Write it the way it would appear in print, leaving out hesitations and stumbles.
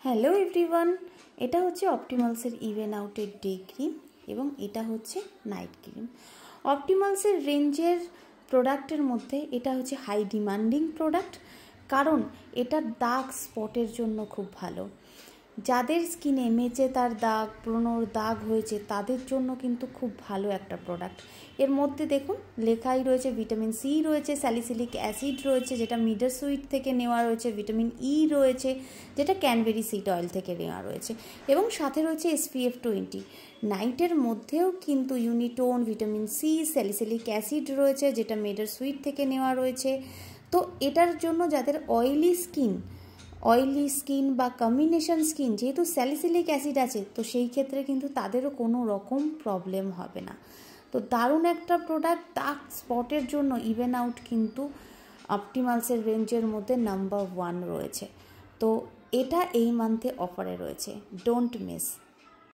Hello everyone, এটা হচ্ছে অপটিমালসের even আউটের ডে ক্রিম এবং এটা হচ্ছে নাইট ক্রিম। অপটিমালসের রেঞ্জের প্রোডাক্টের মধ্যে এটা হচ্ছে হাই ডিমান্ডিং প্রোডাক্ট, কারণ এটা দাগ স্পটের জন্য খুব ভালো। যাদের স্কিনে মেচেদার দাগ, ব্রণর দাগ হয়েছে তাদের জন্য কিন্তু খুব ভালো একটা প্রোডাক্ট। এর মধ্যে দেখুন লেখাই রয়েছে ভিটামিন সি রয়েছে, স্যালিসিলিক অ্যাসিড রয়েছে যেটা মিডার সুইট থেকে নেওয়া রয়েছে, ভিটামিন ই রয়েছে যেটা ক্যানবেরি সিড অয়েল থেকে নেওয়া রয়েছে এবং সাথে রয়েছে SPF 20। নাইটের মধ্যেও কিন্তু ইউনিটোন, ভিটামিন সি, স্যালিসিলিক অ্যাসিড রয়েছে যেটা মিডার সুইট থেকে নেওয়া রয়েছে। তো এটার জন্য যাদের অয়েলি স্কিন বা কম্বিনেশন স্কিন, যেহেতু স্যালিসিলিক অ্যাসিড আছে তো সেই ক্ষেত্রে কিন্তু তাদেরও কোনো রকম প্রবলেম হবে না। তো দারুণ একটা প্রোডাক্ট, দাগ স্পটের জন্য ইভেন আউট কিন্তু অপটিমালসের রেঞ্জের মধ্যে নাম্বার 1 রয়েছে। তো এটা এই মান্থে অফারে রয়েছে, ডোন্ট মিস।